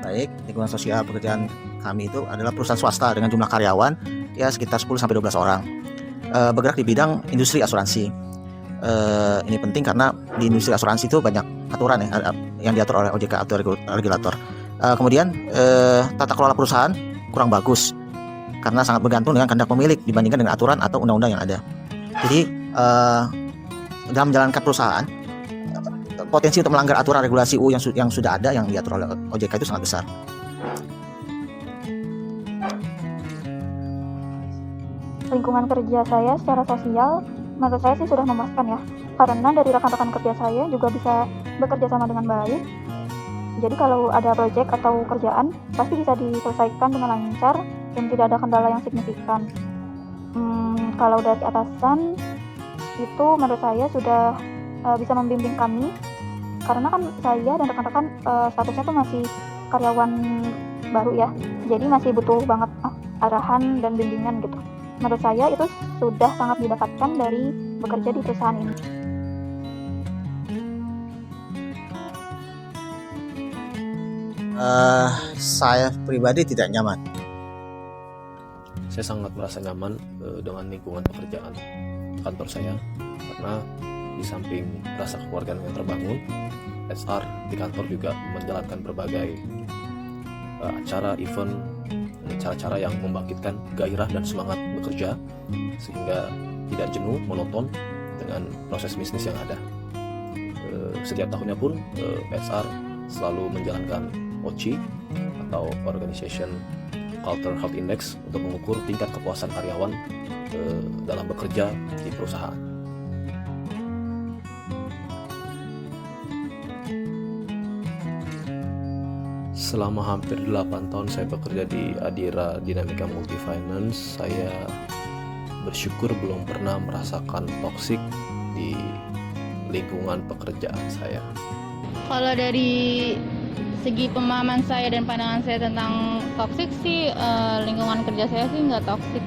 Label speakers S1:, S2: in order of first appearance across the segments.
S1: baik. Lingkungan sosial pekerjaan kami itu adalah perusahaan swasta dengan jumlah karyawan ya sekitar 10-12 orang. Bergerak di bidang industri asuransi. Ini penting karena di industri asuransi itu banyak aturan ya yang diatur oleh OJK atau regulator. Kemudian tata kelola perusahaan kurang bagus karena sangat bergantung dengan kehendak pemilik dibandingkan dengan aturan atau undang-undang yang ada. Jadi dalam menjalankan perusahaan potensi untuk melanggar aturan regulasi UU yang sudah ada yang diatur oleh OJK itu sangat besar.
S2: Lingkungan kerja saya secara sosial menurut saya sih sudah memuaskan ya, karena dari rekan-rekan kerja saya juga bisa bekerja sama dengan baik. Jadi kalau ada proyek atau kerjaan pasti bisa diselesaikan dengan lancar dan tidak ada kendala yang signifikan. Kalau dari atasan itu menurut saya sudah bisa membimbing kami, karena kan saya dan rekan-rekan statusnya tuh masih karyawan baru ya, jadi masih butuh banget arahan dan bimbingan gitu. Menurut saya itu sudah sangat didapatkan dari bekerja di perusahaan ini.
S1: Saya pribadi tidak nyaman.
S3: Saya sangat merasa nyaman dengan lingkungan pekerjaan kantor saya, karena di samping rasa kekeluargaan yang terbangun, HR di kantor juga menjalankan berbagai acara, event, cara-cara yang membangkitkan gairah dan semangat bekerja sehingga tidak jenuh monoton dengan proses bisnis yang ada. Setiap tahunnya pun HR selalu menjalankan OCI atau Organization Culture Health Index untuk mengukur tingkat kepuasan karyawan dalam bekerja di perusahaan. Selama hampir 8 tahun saya bekerja di Adira Dinamika Multifinance, saya bersyukur belum pernah merasakan toksik di lingkungan pekerjaan saya.
S4: Kalau dari segi pemahaman saya dan pandangan saya tentang toksik sih, lingkungan kerja saya sih nggak toksik.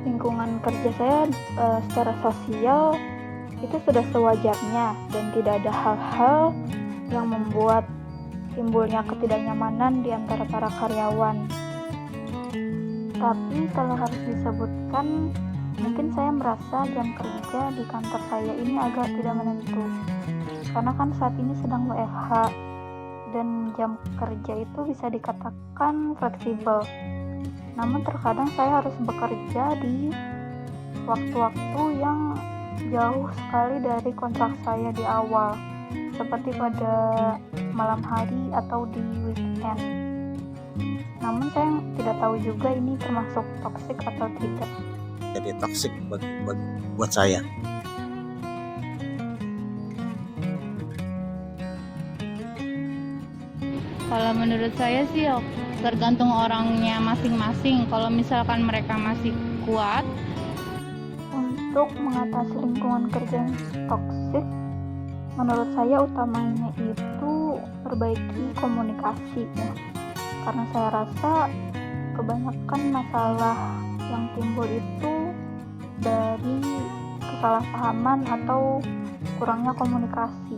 S2: Lingkungan kerja saya secara sosial itu sudah sewajarnya dan tidak ada hal-hal yang membuat timbulnya ketidaknyamanan di antara para karyawan. Tapi kalau harus disebutkan, mungkin saya merasa jam kerja di kantor saya ini agak tidak menentu. Karena kan saat ini sedang WFH dan jam kerja itu bisa dikatakan fleksibel. Namun terkadang saya harus bekerja di waktu-waktu yang jauh sekali dari kontrak saya di awal, seperti pada malam hari atau di weekend. Namun saya tidak tahu juga ini termasuk toksik atau tidak.
S1: Jadi toksik buat saya.
S4: Kalau menurut saya sih tergantung orangnya masing-masing. Kalau misalkan mereka masih kuat.
S2: Untuk mengatasi lingkungan kerja yang toksik, menurut saya utamanya itu perbaiki komunikasi ya. Karena saya rasa kebanyakan masalah yang timbul itu dari kesalahpahaman atau kurangnya komunikasi.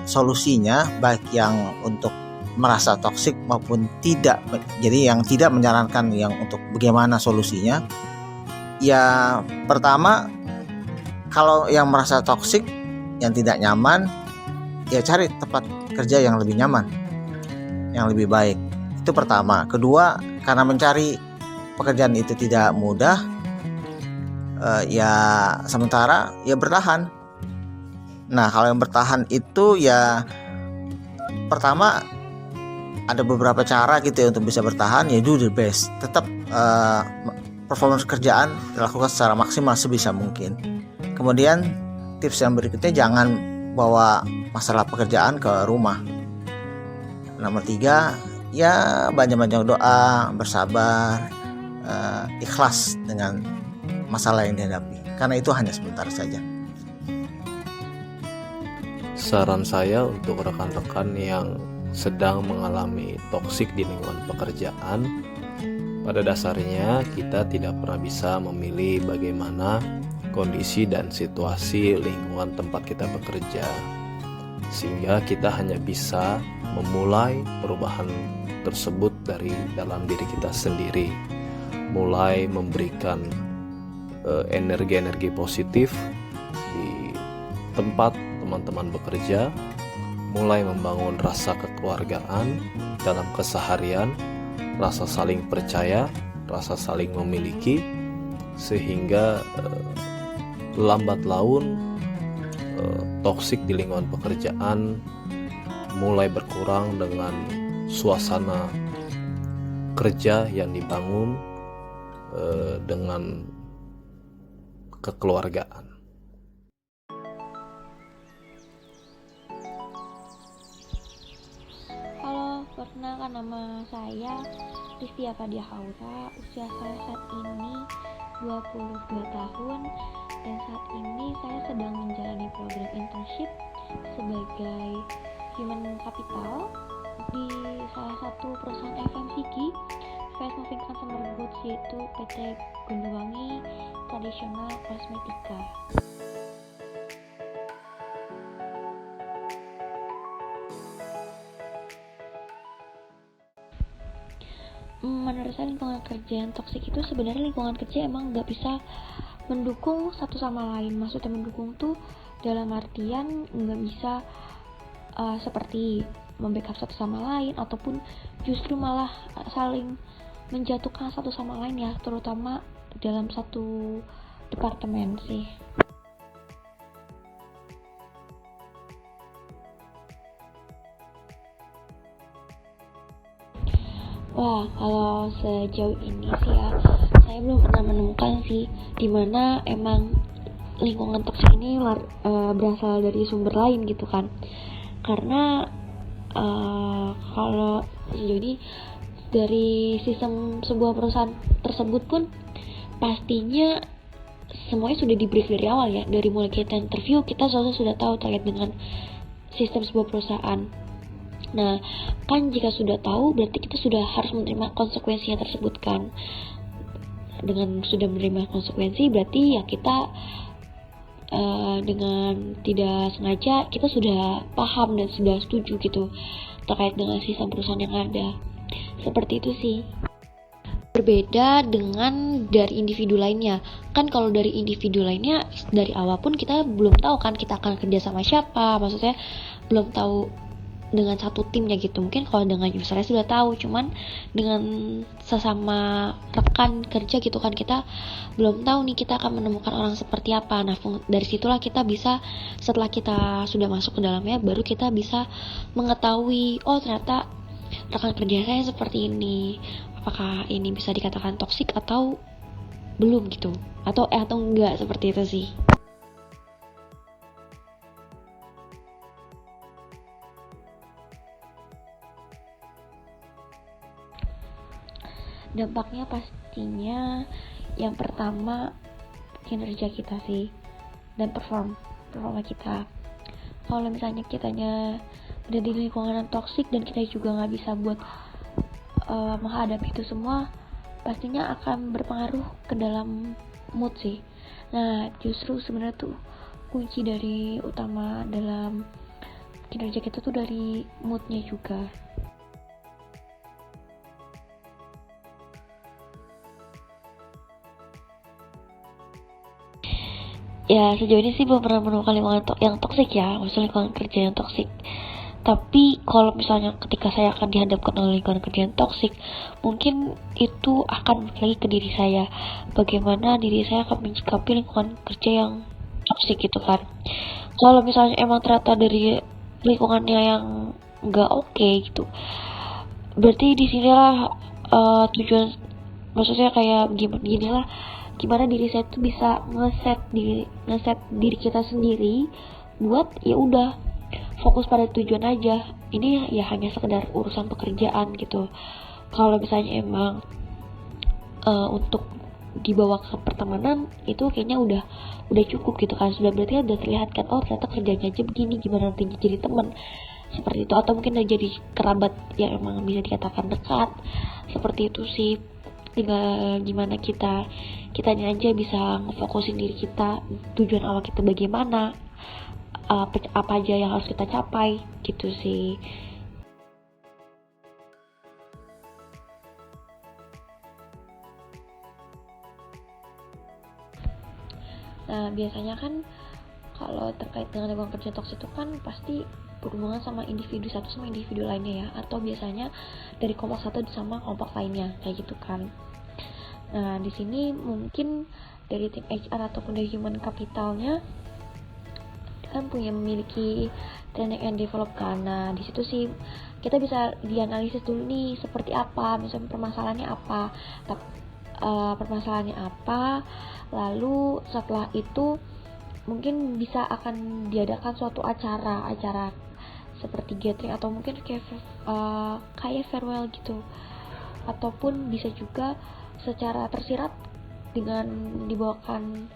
S1: Solusinya baik yang untuk merasa toksik maupun tidak, jadi yang tidak menyarankan yang untuk bagaimana solusinya. Ya pertama, kalau yang merasa toksik, yang tidak nyaman, ya cari tempat kerja yang lebih nyaman, yang lebih baik. Itu pertama. Kedua, karena mencari pekerjaan itu tidak mudah, ya sementara ya bertahan. Nah kalau yang bertahan itu ya pertama ada beberapa cara gitu ya untuk bisa bertahan, ya do the best. Tetap performance kerjaan dilakukan secara maksimal sebisa mungkin. Kemudian tips yang berikutnya, jangan bawa masalah pekerjaan ke rumah. Nomor 3, ya banyak-banyak doa, bersabar, ikhlas dengan masalah yang dihadapi, karena itu hanya sebentar saja.
S3: Saran saya untuk rekan-rekan yang sedang mengalami toksik di lingkungan pekerjaan, pada dasarnya kita tidak pernah bisa memilih bagaimana kondisi dan situasi lingkungan tempat kita bekerja, sehingga kita hanya bisa memulai perubahan tersebut dari dalam diri kita sendiri, mulai memberikan energi-energi positif di tempat teman-teman bekerja, mulai membangun rasa kekeluargaan dalam keseharian, rasa saling percaya, rasa saling memiliki, sehingga lambat laun toksik di lingkungan pekerjaan mulai berkurang dengan suasana kerja yang dibangun dengan kekeluargaan.
S5: Halo, perkenalkan nama saya Riztia Fadia Haura. Usia saya saat ini 22 tahun dan saat ini saya sedang menjalani program internship sebagai Human Capital di salah satu perusahaan FMCG Fast Moving Consumer Goods, yaitu PT Gundewangi Tradisional Kosmetika. Menurut saya lingkungan kerja yang toksik itu sebenarnya lingkungan kerja emang nggak bisa mendukung satu sama lain. Maksudnya mendukung tuh dalam artian nggak bisa seperti membackup satu sama lain ataupun justru malah saling menjatuhkan satu sama lain ya, terutama dalam satu departemen sih. Wah, kalau sejauh ini sih ya, saya belum pernah menemukan sih dimana emang lingkungan toksik ini berasal dari sumber lain gitu kan. Karena kalau sejauh ini dari sistem sebuah perusahaan tersebut pun pastinya semuanya sudah di brief dari awal ya. Dari mulai kita interview, kita selalu sudah tahu terkait dengan sistem sebuah perusahaan. Nah, kan jika sudah tahu berarti kita sudah harus menerima konsekuensinya tersebut kan. Dengan sudah menerima konsekuensi berarti ya kita dengan tidak sengaja kita sudah paham dan sudah setuju gitu terkait dengan sistem perusahaan yang ada. Seperti itu sih. Berbeda dengan dari individu lainnya. Kan kalau dari individu lainnya dari awal pun kita belum tahu kan kita akan kerja sama siapa. Maksudnya belum tahu dengan satu timnya gitu. Mungkin kalau dengan usernya sudah tahu, cuman dengan sesama rekan kerja gitu kan kita belum tahu nih kita akan menemukan orang seperti apa. Nah, dari situlah kita bisa, setelah kita sudah masuk ke dalamnya, baru kita bisa mengetahui, oh ternyata rekan kerja saya seperti ini. Apakah ini bisa dikatakan toksik atau belum gitu, atau enggak, seperti itu sih. Dampaknya pastinya yang pertama kinerja kita sih dan performa kita. Kalau misalnya kitanya ada di lingkungan yang toksik dan kita juga nggak bisa buat menghadapi itu semua, pastinya akan berpengaruh ke dalam mood sih. Nah, justru sebenarnya tuh kunci dari utama dalam kinerja kita tuh dari moodnya juga. Ya, sejauh ini sih belum pernah menemukan lingkungan yang toksik ya, maksudnya lingkungan kerja yang toksik. Tapi kalau misalnya ketika saya akan dihadapkan oleh lingkungan kerja yang toksik, mungkin itu akan balik lagi ke diri saya. Bagaimana diri saya akan menyikapi lingkungan kerja yang toksik gitu kan. Kalau misalnya emang ternyata dari lingkungannya yang nggak oke gitu, berarti disinilah tujuan, maksudnya kayak gimana diri saya tuh bisa ngeset diri kita sendiri buat ya udah fokus pada tujuan aja. Ini ya hanya sekedar urusan pekerjaan gitu. Kalau misalnya emang untuk dibawa ke pertemanan itu kayaknya udah cukup gitu kan. Sudah berarti udah terlihat kan, oh ternyata kerjanya aja begini, gimana nantinya jadi teman seperti itu, atau mungkin udah jadi kerabat yang emang bisa dikatakan dekat. Seperti itu sih. Tinggal gimana kitanya aja bisa ngefokusin diri kita, tujuan awal kita bagaimana, apa aja yang harus kita capai gitu sih. Nah, biasanya kan kalau terkait dengan lingkungan kerja toksik itu kan pasti berhubungan sama individu satu sama individu lainnya ya, atau biasanya dari kelompok satu sama kelompok lainnya kayak gitu kan. Nah, di sini mungkin dari tim HR ataupun dari human capitalnya kan memiliki training and develop kan. Nah, di situ sih kita bisa dianalisis dulu nih seperti apa, misalnya permasalahannya apa, lalu setelah itu mungkin bisa akan diadakan suatu acara seperti gathering atau mungkin kayak farewell gitu, ataupun bisa juga secara tersirat dengan dibawakan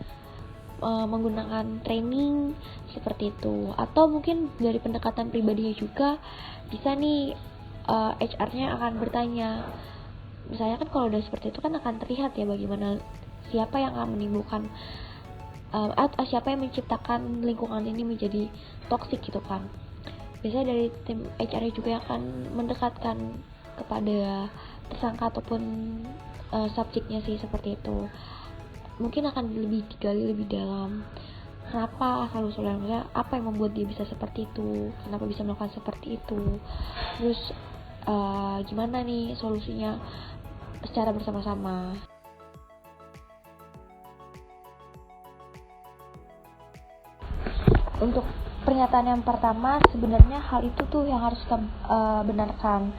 S5: menggunakan training seperti itu, atau mungkin dari pendekatan pribadinya juga bisa nih HR-nya akan bertanya. Misalnya kan kalau udah seperti itu kan akan terlihat ya bagaimana siapa yang akan menimbulkan atau siapa yang menciptakan lingkungan ini menjadi toksik gitu kan. Biasanya dari tim HR juga akan mendekatkan kepada tersangka ataupun subjeknya sih seperti itu. Mungkin akan lebih digali lebih dalam, kenapa asal usulnya, apa yang membuat dia bisa seperti itu, kenapa bisa melakukan seperti itu, terus gimana nih solusinya secara bersama-sama. Untuk pernyataan yang pertama, sebenarnya hal itu tuh yang harus kita benarkan.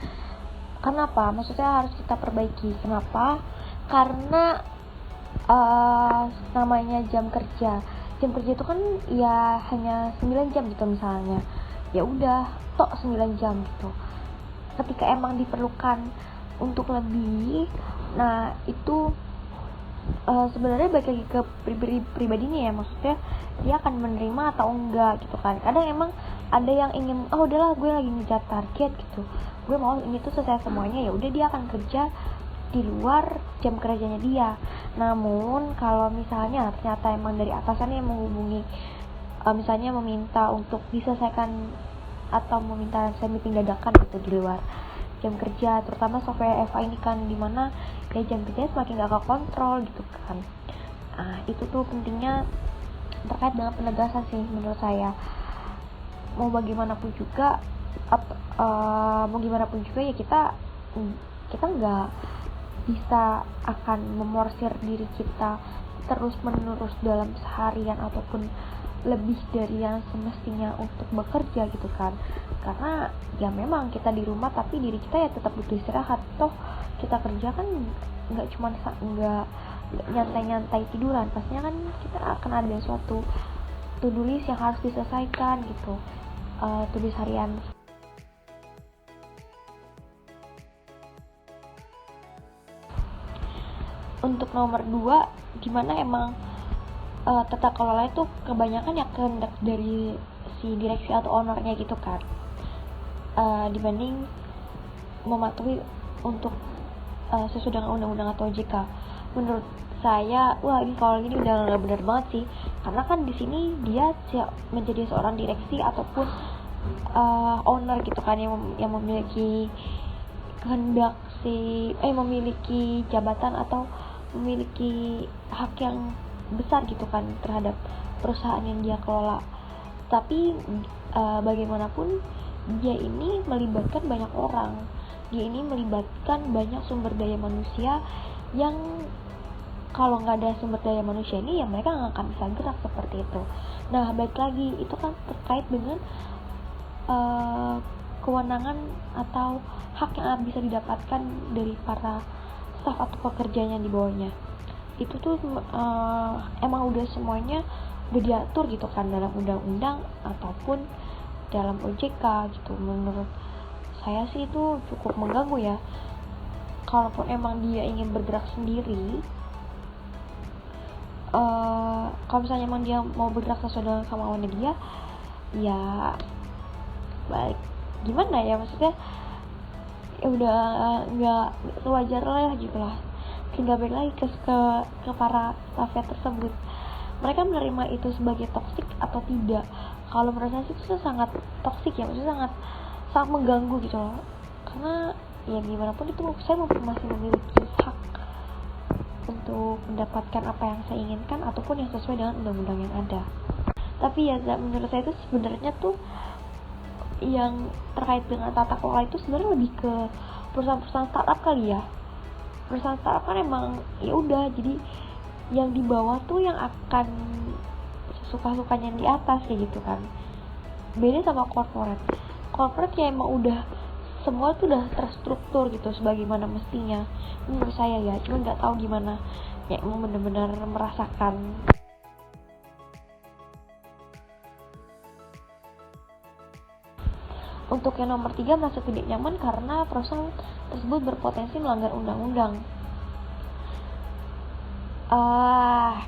S5: Kenapa? Maksudnya harus kita perbaiki. Kenapa? Karena namanya jam kerja itu kan ya hanya 9 jam gitu misalnya, ya udah tok 9 jam gitu. Ketika emang diperlukan untuk lebih, nah itu sebenarnya balik lagi ke pribadinya ya, maksudnya dia akan menerima atau enggak gitu kan. Kadang emang ada yang ingin, oh udahlah gue lagi ngejar target gitu, gue mau ini tuh selesai semuanya, ya udah dia akan kerja di luar jam kerjanya dia. Namun kalau misalnya ternyata emang dari atasannya yang menghubungi, misalnya meminta untuk diselesaikan atau meminta meeting dadakan gitu di luar jam kerja, terutama software FA ini kan, dimana ya jam kerja semakin gak kekontrol gitu kan. Nah itu tuh pentingnya terkait dengan penegasan sih menurut saya. Mau bagaimanapun juga ya kita nggak bisa akan memorsir diri kita terus menerus dalam seharian ataupun lebih dari yang semestinya untuk bekerja gitu kan. Karena ya memang kita di rumah tapi diri kita ya tetap butuh istirahat. Toh kita kerja kan nggak cuma nggak nyantai-nyantai tiduran, pastinya kan kita akan ada suatu to-do list yang harus diselesaikan gitu, to-do list harian. Untuk nomor 2, gimana emang tata kelola itu kebanyakan ya kehendak dari si direksi atau ownernya gitu kan, dibanding mematuhi untuk sesuai dengan undang-undang atau OJK. Menurut saya, wah ini kalau gini udah nggak benar banget sih, karena kan di sini dia menjadi seorang direksi ataupun owner gitu kan, yang memiliki kehendak memiliki jabatan atau memiliki hak yang besar gitu kan terhadap perusahaan yang dia kelola. Tapi bagaimanapun dia ini melibatkan banyak orang, dia ini melibatkan banyak sumber daya manusia yang kalau nggak ada sumber daya manusia ini ya mereka nggak akan bisa gerak seperti itu. Nah balik lagi itu kan terkait dengan kewenangan atau hak yang bisa didapatkan dari para staf atau pekerjanya di bawahnya. Itu tuh emang udah semuanya udah diatur gitu kan dalam undang-undang ataupun dalam OJK gitu. Menurut saya sih itu cukup mengganggu ya. Kalaupun emang dia ingin bergerak sendiri, kalau misalnya emang dia mau bergerak sesuai dengan kemauannya dia, ya baik gimana ya, maksudnya ya udah nggak wajar lah gitu lah. Tinggal balik lagi ke para stafnya tersebut, mereka menerima itu sebagai toksik atau tidak. Kalau menurut saya itu sangat toksik ya, maksudnya sangat mengganggu gitu loh. Karena ya gimana pun itu saya masih memiliki hak untuk mendapatkan apa yang saya inginkan ataupun yang sesuai dengan undang-undang yang ada. Tapi ya menurut saya itu sebenarnya tuh yang terkait dengan tata kelola itu sebenarnya lebih ke perusahaan-perusahaan startup kali ya. Perusahaan startup kan emang ya udah, jadi yang di bawah tuh yang akan suka-sukanya yang di atas kayak gitu kan. Beda sama corporate. Corporate ya emang udah semua tuh udah terstruktur gitu sebagaimana mestinya. Menurut saya ya, cuma nggak tahu gimana ya emang benar-benar merasakan. Untuk yang nomor 3, merasa tidak nyaman karena perusahaan tersebut berpotensi melanggar undang-undang.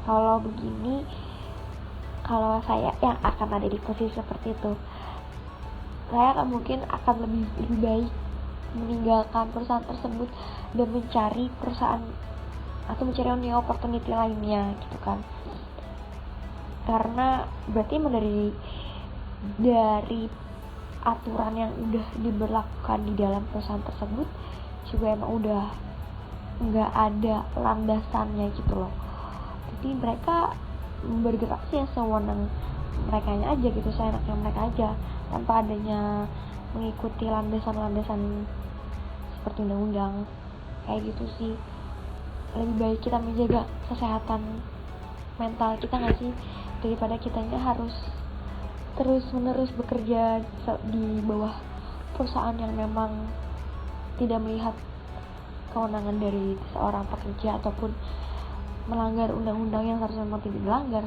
S5: Kalau begini, kalau saya yang akan ada di posisi seperti itu, saya mungkin akan lebih baik meninggalkan perusahaan tersebut dan mencari perusahaan atau mencari new opportunity lainnya gitu kan. Karena berarti emang dari aturan yang udah diberlakukan di dalam perusahaan tersebut juga emang udah nggak ada landasannya gitu loh. Jadi mereka bergerak sih sewenang mereka aja gitu, seenaknya mereka aja tanpa adanya mengikuti landasan-landasan seperti undang-undang kayak gitu sih. Lebih baik kita menjaga kesehatan mental kita nggak sih, daripada kitanya harus terus-menerus bekerja di bawah perusahaan yang memang tidak melihat kewenangan dari seorang pekerja ataupun melanggar undang-undang yang harusnya memang tidak dilanggar.